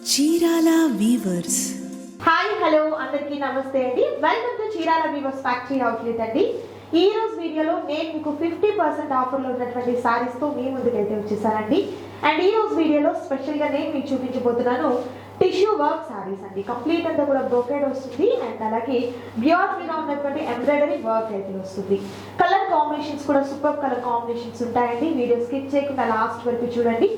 Chirala weavers. Hi hello అందరికీ నమస్తే అండి. Welcome to Chirala weavers factory outlet అండి. ఈ రోజు వీడియోలో నేను మీకు 50% ఆఫర్లో ఉన్నటువంటి సారీస్తో మీ ముందుకైతే వచ్చేసానండి. అండ్ ఈ రోజు వీడియోలో స్పెషల్గా నేను మీకు చూపించబోతున్నాను టిష్యూ వర్క్ సారీస్ అండి. కంప్లీట్ అంతా కూడా బ్రోకెడ్ వస్తుంది అండ్ అలాగే బ్యూటిఫుల్గా ఉన్నటువంటి ఎంబ్రాయిడరీ వర్క్ అయితే వస్తుంది. కలర్ కాంబినేషన్స్ కూడా సూపర్ కలర్ కాంబినేషన్స్ ఉంటాయండి. వీడియో స్కిప్ చేయకుండా లాస్ట్ వరకు చూడండి.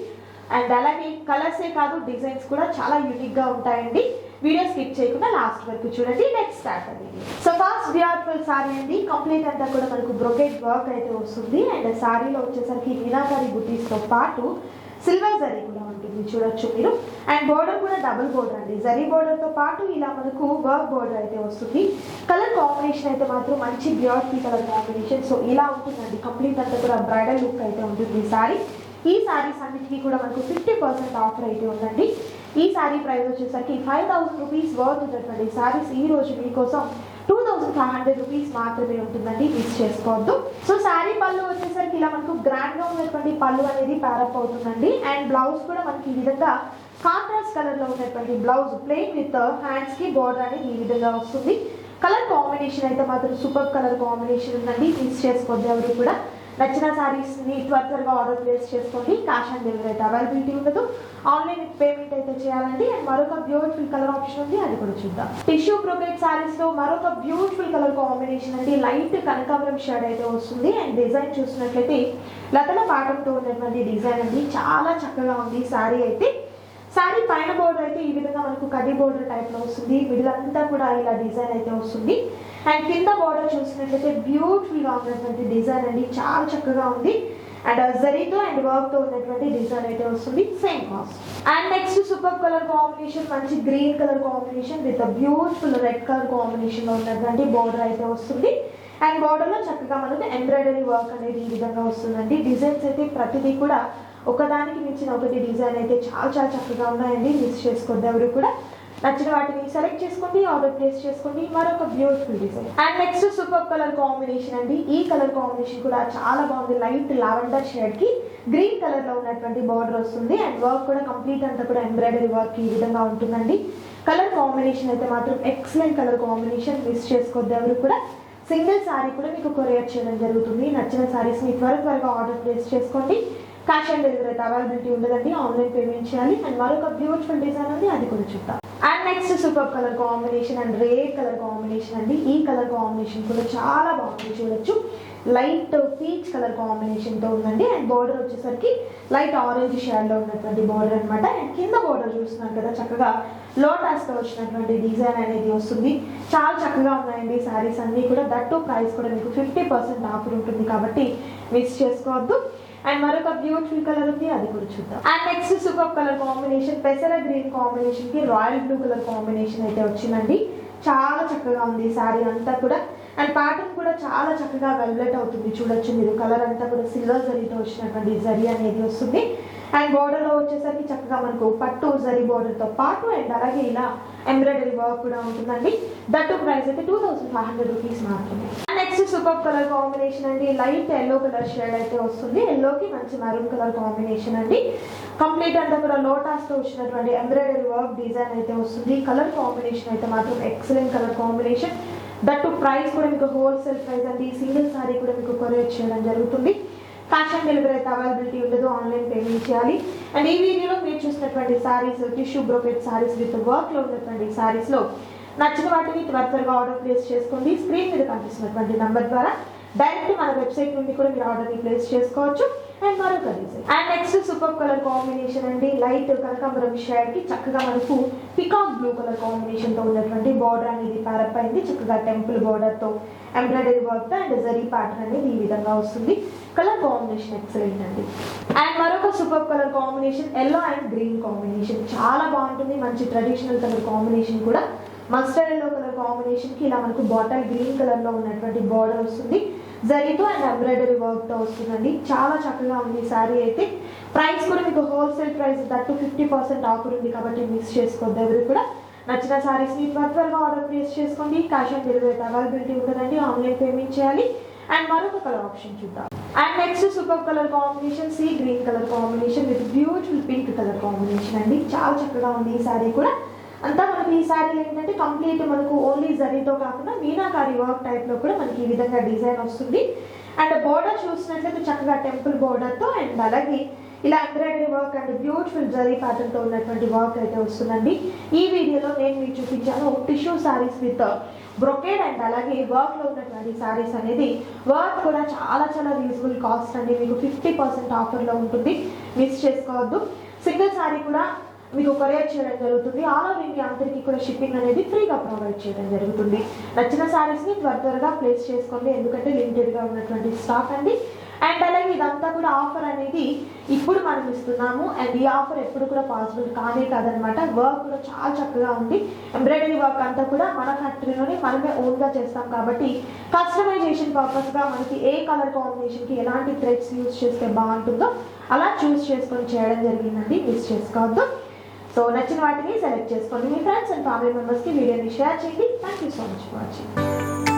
అండ్ అలాగే కలర్సే కాదు డిజైన్స్ కూడా చాలా యూనిక్గా ఉంటాయండి. వీడియో స్కిప్ చేయకుండా లాస్ట్ వరకు చూడండి. నెక్స్ట్ స్టార్ట్ అండి. సో ఫస్ట్ బ్యూటిఫుల్ సారీ అండి. కంప్లీట్ అంతా కూడా మనకు బ్రొకెట్ వర్క్ అయితే వస్తుంది అండ్ సారీలో వచ్చేసరికి మీనాకారి బుటీస్తో పాటు సిల్వర్ జరీ కూడా ఉంటుంది చూడొచ్చు మీరు. అండ్ బోర్డర్ కూడా డబుల్ బోర్డర్ అండి. జరీ బోర్డర్తో పాటు ఇలా మనకు వర్క్ బోర్డర్ అయితే వస్తుంది. కలర్ కాంబినేషన్ అయితే మాత్రం మంచి బ్యూటిఫుల్ కలర్ కాంబినేషన్. సో ఇలా ఉంటుందండి. కంప్లీట్ అంతా కూడా బ్రైడల్ లుక్ అయితే ఉంటుంది ఈ సారీ. ఈ సారీస్ అన్నిటికీ కూడా మనకు 50% ఆఫర్ అయితే ఉందండి. ఈ సారీ ప్రైస్ వచ్చేసరికి 5000 రూపీస్ వర్త్ ఉన్నటువంటి సారీస్ ఈ రోజు మీకోసం 2500 రూపీస్ మాత్రమే ఉంటుందండి. మిస్ చేసుకోవద్దు. సో సారీ పళ్ళు వచ్చేసరికి ఇలా మనకు గ్రాండ్గా ఉన్నటువంటి పళ్ళు అనేది ప్యారప్ అవుతుందండి. అండ్ బ్లౌజ్ కూడా మనకి ఈ విధంగా కాంట్రాస్ట్ కలర్లో ఉన్నటువంటి బ్లౌజ్ ప్లెయిన్ విత్ హ్యాండ్స్కి బోర్డర్ అనేది ఈ విధంగా వస్తుంది. కలర్ కాంబినేషన్ అయితే మాత్రం సూపర్ కలర్ కాంబినేషన్ ఉందండి. మిస్ చేసుకోవద్దు ఎవరు కూడా. నచ్చిన సారీస్ని త్వరగా ఆర్డర్ ప్లేస్ చేసుకోండి. క్యాష్ ఆన్ డెలివరీ అయితే అవైలబిలిటీ ఉండదు. ఆన్లైన్ పేమెంట్ అయితే చేయాలండి. అండ్ మరొక బ్యూటిఫుల్ కలర్ ఆప్షన్ ఉంది, అది కూడా చూద్దాం. టిష్యూ బ్రోకెట్ సారీస్ లో మరొక బ్యూటిఫుల్ కలర్ కాంబినేషన్ అండి. లైట్ కనకాంబరం షేడ్ అయితే వస్తుంది. అండ్ డిజైన్ చూసినట్లయితే లతల పాటంతో ఉన్నటువంటి డిజైన్ అండి. చాలా చక్కగా ఉంది సారీ అయితే. సారీ పైన బోర్డర్ అయితే ఈ విధంగా మనకు కడ్డీ బోర్డర్ టైప్ లో వస్తుంది. మిడిల్ అంతా కూడా ఇలా డిజైన్ అయితే వస్తుంది. అండ్ కింద బోర్డర్ చూసినట్లయితే బ్యూటిఫుల్ గా ఉన్నటువంటి డిజైన్ అండి. చాలా చక్కగా ఉంది. అండ్ జరీతో అండ్ వర్క్ తో ఉన్నటువంటి డిజైన్ అయితే వస్తుంది. Same cost. And next super colour combination మంచి green colour combination with beautiful red colour combination లో ఉన్నటువంటి బోర్డర్ అయితే వస్తుంది. అండ్ బోర్డర్ లో చక్కగా మనకు ఎంబ్రాయిడరీ వర్క్ అనేది ఈ విధంగా వస్తుందండి. డిజైన్స్ అయితే ప్రతిదీ కూడా ఒకదానికి మించిన ఒకటి డిజైన్ అయితే చాలా చక్కగా ఉన్నాయండి. మిస్ చేసుకోవద్దు ఎవరు కూడా. నచ్చిన వాటిని సెలెక్ట్ చేసుకోండి, ఆర్డర్ ప్లేస్ చేసుకోండి. మరొక beautiful design. And next super colour combination అండి. ఈ కలర్ కాంబినేషన్ కూడా చాలా బాగుంది. లైట్ లావెండర్ షేడ్ కి గ్రీన్ కలర్ లో ఉన్నటువంటి బార్డర్ వస్తుంది. అండ్ వర్క్ కూడా కంప్లీట్ అంతా కూడా ఎంబ్రాయిడరీ వర్క్ ఈ విధంగా ఉంటుందండి. కలర్ కాంబినేషన్ అయితే మాత్రం ఎక్సలెంట్ కలర్ కాంబినేషన్. మిస్ చేసుకోవద్దు ఎవరు కూడా. సింగిల్ సారీ కూడా మీకు కొరియర్ చేయడం జరుగుతుంది. నచ్చిన సారీస్ ని త్వరగా ఆర్డర్ ప్లేస్ చేసుకోండి. క్యాష్ ఆన్ డెలివరీ అయితే అవైలబిలిటీ ఉండదండి. ఆన్లైన్ పేమెంట్ చేయాలి. అండ్ మరొక బ్యూటిఫుల్ డిజైన్ ఉంది, అది కూడా చూద్దాం. And next super colour combination and red colour combination అండి. ఈ కలర్ కాంబినేషన్ కూడా చాలా బాగుంది చూడొచ్చు. లైట్ పీచ్ కలర్ కాంబినేషన్ తో ఉందండి. అండ్ బోర్డర్ వచ్చేసరికి లైట్ ఆరెంజ్ షేడ్ లో ఉన్నటువంటి బోర్డర్ అనమాట. అండ్ కింద బోర్డర్ చూస్తున్నాం కదా, చక్కగా లోటస్ తో వచ్చినటువంటి డిజైన్ అనేది వస్తుంది. చాలా చక్కగా ఉన్నాయండి సారీస్ అన్ని కూడా. దట్టు ప్రైస్ కూడా మీకు 50% ఆఫర్ ఉంటుంది కాబట్టి మిస్ చేసుకోవద్దు. అండ్ మరొక బ్యూటిఫుల్ కలర్ ఉంది, అది కూడా చూద్దాం. And next super colour combination పెసర గ్రీన్ కాంబినేషన్ కి రాయల్ బ్లూ కలర్ కాంబినేషన్ అయితే వచ్చిందండి. చాలా చక్కగా ఉంది సారీ అంతా కూడా. అండ్ ప్యాటర్న్ కూడా చాలా చక్కగా వెల్వెట్ అవుతుంది చూడొచ్చు మీరు. కలర్ అంతా కూడా సిల్వర్ జరీతో వచ్చినటువంటి జరీ అనేది వస్తుంది. అండ్ బోర్డర్ లో వచ్చేసరికి చక్కగా మనకు పట్టు జరీ బోర్డర్ తో పాటు అండ్ అలాగే ఇలా ఎంబ్రాయిడరీ వర్క్ కూడా ఉంటుందండి. దట్టు ప్రైస్ అయితే 2500 రూపీస్ మాత్రమే. నెక్స్ట్ సూపర్ కలర్ కాంబినేషన్ అండి. లైట్ ఎల్లో కలర్ షేడ్ అయితే వస్తుంది. ఎల్లోకి మంచి మెరూన్ కలర్ కాంబినేషన్ అండి. కంప్లీట్ అంతా కూడా లోటాస్ తో వచ్చినటువంటి ఎంబ్రాయిడరీ వర్క్ డిజైన్ అయితే వస్తుంది. కలర్ కాంబినేషన్ అయితే మాత్రం excellent colour combination. That price కూడా మీకు హోల్సేల్ ప్రైస్ అండి. సింగిల్ సారీ కూడా మీకు కొరియర్ చేయడం జరుగుతుంది. క్యాష్ ఆన్ డెలివరీ అయితే అవైలబిలిటీ ఉండదు. ఆన్లైన్ పేమెంట్ చేయాలి. అండ్ ఈ వీడియోలో మీరు చూసినటువంటి saris tissue brocade saris with work లో ఉన్నటువంటి సారీస్ లో నచ్చిన వాటిని త్వరగా ఆర్డర్ ప్లేస్ చేసుకోండి. స్క్రీన్ మీద కనిపిస్తున్నటువంటి నంబర్ ద్వారా డైరెక్ట్ మన వెబ్సైట్ నుండి కూడా మీరు ఆర్డర్ని ప్లేస్ చేసుకోవచ్చు. అండ్ మరొక design. And next super colour combination అండి. లైట్ కనకాంబరం షేడ్ కి చక్కగా మనకు పికాక్ బ్లూ కలర్ కాంబినేషన్ తో ఉన్నటువంటి బార్డర్ అనేది ప్యారప్ అయింది. చక్కగా టెంపుల్ బార్డర్ తో ఎంబ్రాయిడరీ వర్క్ తో అండ్ జరీ ప్యాటర్న్ అనేది ఈ విధంగా వస్తుంది. కలర్ కాంబినేషన్ ఎక్సలెంట్ అండి. అండ్ మరొక super colour combination yellow and green combination చాలా బాగుంటుంది. మంచి ట్రెడిషనల్ కలర్ కాంబినేషన్ కూడా. మస్టర్డ్ ఎల్లో కలర్ కాంబినేషన్ కి ఇలా మనకు బాటిల్ గ్రీన్ కలర్ లో ఉన్నటువంటి బార్డర్ వస్తుంది. జరీతో అండ్ ఎంబ్రాయిడరీ వర్క్ తో వస్తుందండి. చాలా చక్కగా ఉంది సారీ అయితే. ప్రైస్ కూడా మీకు హోల్సేల్ ప్రైస్ దట్టు 50% ఆఫర్ ఉంది కాబట్టి మిస్ చేసుకోవద్దు ఎవరు కూడా. నచ్చిన సారీస్ ని త్వరగా ఆర్డర్ ప్లేస్ చేసుకోండి. క్యాష్ ఆన్ డెలివరీ అవైలబిలిటీ ఉండదండి. ఆన్లైన్ పేమెంట్ చేయాలి. అండ్ మరొక కలర్ ఆప్షన్ చూద్దాం. And next super colour combination sea green colour combination with beautiful pink colour combination అండి. చాలా చక్కగా ఉంది ఈ శారీ కూడా. అంతా మనకి ఈ శారీలో ఏంటంటే కంప్లీట్ మనకు ఓన్లీ జరీతో కాకుండా మీనాకారి వర్క్ టైప్లో కూడా మనకి ఈ విధంగా డిజైన్ వస్తుంది. అండ్ బోర్డర్ చూసినట్లయితే చక్కగా టెంపుల్ బోర్డర్తో అండ్ అలాగే ఇలా embroidery work and beautiful zari ప్యాటర్న్తో ఉన్నటువంటి వర్క్ అయితే వస్తుందండి. ఈ వీడియోలో నేను మీకు చూపించాను tissue saris with brocade and అలాగే వర్క్లో ఉన్నటువంటి శారీస్ అనేది వర్క్ కూడా చాలా చాలా రీజనబుల్ కాస్ట్ అండి. మీకు 50% ఆఫర్లో ఉంటుంది, మిస్ చేసుకోవద్దు. సింగిల్ శారీ కూడా మీకు కొరియర్ చేయడం జరుగుతుంది. ఆల్ ఓవర్ ఇండియా అందరికీ కూడా షిప్పింగ్ అనేది ఫ్రీగా ప్రొవైడ్ చేయడం జరుగుతుంది. నచ్చిన శారీస్ని త్వరగా ప్లేస్ చేసుకోండి, ఎందుకంటే లిమిటెడ్గా ఉన్నటువంటి స్టాక్ అండి. అండ్ అలాగే ఇదంతా కూడా ఆఫర్ అనేది ఇప్పుడు మనం ఇస్తున్నాము. అండ్ ఈ ఆఫర్ ఎప్పుడు కూడా పాసిబుల్ కాదనమాట. వర్క్ కూడా చాలా చక్కగా ఉంది. ఎంబ్రాయిడరీ వర్క్ అంతా కూడా మన ఫ్యాక్టరీలోనే మనమే ఓన్గా చేస్తాం కాబట్టి కస్టమైజేషన్ పర్పస్గా మనకి ఏ కలర్ కాంబినేషన్కి ఎలాంటి థ్రెడ్స్ యూజ్ చేస్తే బాగుంటుందో అలా చూస్ చేసుకొని చేయడం జరిగిందండి, మిస్ చేసుకోవద్దు. సో నచ్చిన వాటిని సెలెక్ట్ చేసుకోండి. మీ ఫ్రెండ్స్ అండ్ ఫ్యామిలీ మెంబర్స్కి వీడియోని షేర్ చేయండి. Thank you so much for watching.